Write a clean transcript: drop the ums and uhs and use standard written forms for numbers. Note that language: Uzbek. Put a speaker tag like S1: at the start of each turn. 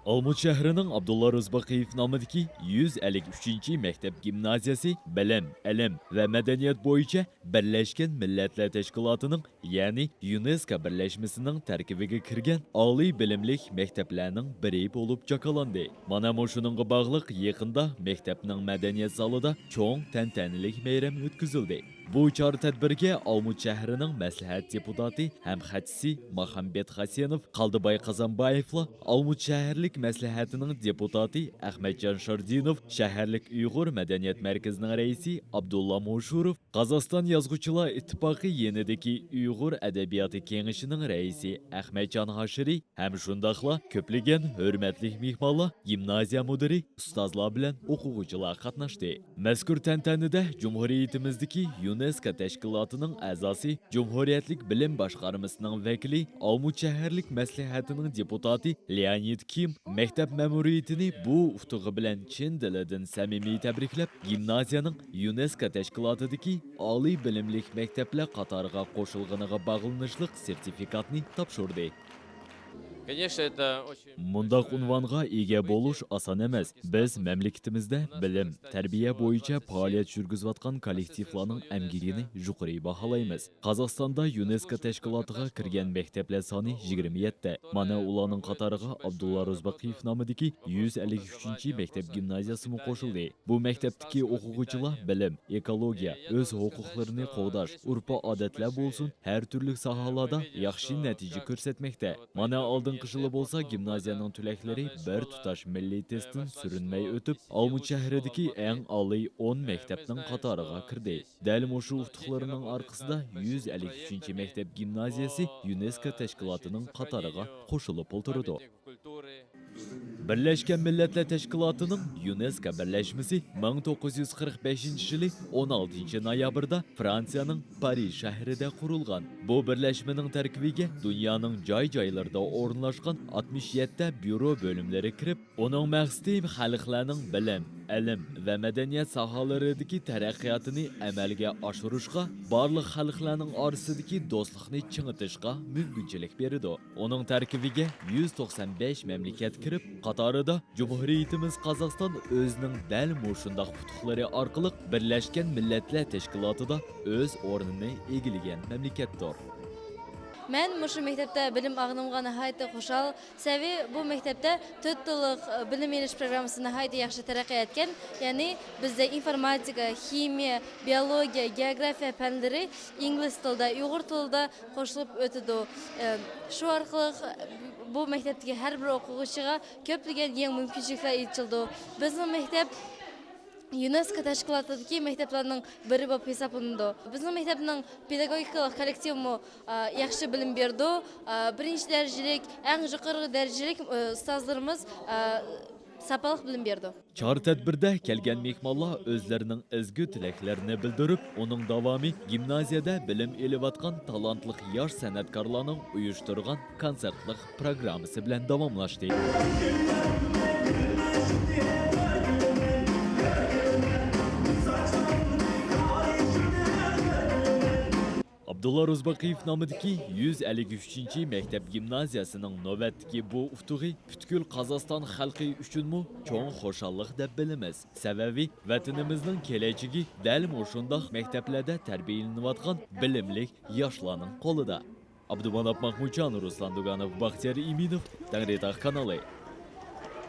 S1: Olmut shahrining Abdulla Rozbaqiev nomidagi 153 maktab gimnaziyasi bilim, ilm va madaniyat bo'yicha Birlashgan Millatlar Tashkilotining, ya'ni UNESCO birlashmasining tarkibiga kirgan oliy bilimlik maktablarning biri bo'lib jakolandi. Mana shuningga bog'liq yaqinda maktabning madaniyat zalida cho'ng tantanali bayram o'tkazildi. Bu chora tadbirga Olmut shahrining maslahat deputati ham xatchisi Muhammad Hasanov, Qaldiboy Qazonbayevlar, Olmut shaharlik maslahatining deputati Ahmadjon Shardinov, shaharlik Uyg'ur madaniyat markazining raisi Abdulla Moshurov, Qozog'iston yozuvchilar ittifoqi yenidagi Uyg'ur adabiyoti kengashining raisi Ahmadjon Hashiri ham shundaqla ko'plagan hurmatli mehmonlar, gimnaziya mudiri, ustozlar bilan o'quvchilar qatnashdi. Mazkur tantanada Jumhuriyatimizdagi UNESCO tashkilotining a'zosi, Jumhuriyatlik bilim boshqarmasining vakili, Olmut shaharlik maslahatining deputati Leonid Kim maktab ma'muriyatini bu uftig'i bilan chin dilidan samimiy tabriklab, gimnaziyaning UNESCO tashkilotidagi oliy bilimlik maktablar qatoriga qo'shilganiga bog'lanishliq sertifikatni topshirdi. Mundaq unvonga ega bo'lish oson emas. Biz mamlakatimizda bilim, tarbiya bo'yicha faoliyat yurgizayotgan kollektivlarning amgigini yuqori baholaymiz. Qozog'istonda UNESCO tashkilotiga kirgan maktablar soni 27. Mana ularning qatoriga Abdulla Rozbaqiev nomidagi 153 maktab gimnaziyasi qo'shildi. Bu maktabdagi o'quvchilar bilim, ekologiya, o'z huquqlarini qo'g'dash, urf-odatlar bo'lsin, har turli sohalarda yaxshi natija ko'rsatmoqda. Mana oldin qishili bo'lsa, gimnaziyaning tulaklari bir tutash milliy testdan surinmay o'tib, Olmut shahridagi eng oliy 10 maktabning qatoriga kirdi. Dal shu utuqlarining orqasida 153 maktab gimnaziyasi UNESCO tashkilotining qatoriga qo'shilib o'tirdi. Birlashgan Millatlar Tashkilotining UNESCO birlashmasi 1945-yili 16 noyabrda Fransiyaning Parij shahrida qurilgan. Bu birlashmaning tarkibiga dunyoning joy-joylarida o'rnashgan 67 byuro bo'limlari kirib, uning maqsadi xalqlarning bilim, ilm va madaniyat sohalaridagi taraqqiyotini amalga oshirishga, barliq xalqlarning orasidagi do'stlikni ching'itishga mumkinchilik berdi. Uning tarkibiga 195 mamlakat kirib, qatorida Cumhuriyetimiz Qozog'iston o'zining dal shundoq futuhlari orqali Birlashgan Millatlar Tashkilotida o'z o'rnini egillagan mamlakatdir.
S2: Men mushu maktabda bilim ag'nimga nihoyatda xushal. Savi bu maktabda 4 yillik bilim olish programmasi nihoyatda yaxshi taraqqiyot etgan. Ya'ni bizda informatika, ximiya, biologiya, geografiya fanlari ingliz tilida, uyg'ur tilida qo'shilib o'tadi. Shu orqali bu maktabdagi har bir o'quvchiga ko'plagan yangi mumkinchiliklar ochildi. Bizning maktab UNESCO tashkilotidagi maktablarning biri bo'lib hisoblanadi. Bizning maktabning pedagogik kollektivi yaxshi bilim berdi. Birinchi darajalik, eng yuqori darajalik ustozlarimiz sapaliq bilim berdi.
S1: Chora tadbirda kelgan mehmonlar o'zlarining ezgu tilaklarini bildirib, uning davomi gimnaziyada bilim olayotgan talantli yosh san'atkorlarning uyushtirgan konsertlik programmasi bilan davomlashdi. Abdulla Rozbaqiev nomidagi 153 maktab gimnaziyasining navbatdagi bu uftig'i butkul Qozog'iston xalqi uchunmi cho'ng xo'shallik deb bilamiz. Sababi vatanimizning kelajagi dal shundoq maktablarda tarbiyalanayotgan bilimli yoshlarning qo'lida. Abdumanap Mahmudjon, Ruslan Duganov, Baxtiyor Iminov, Tangritog kanali.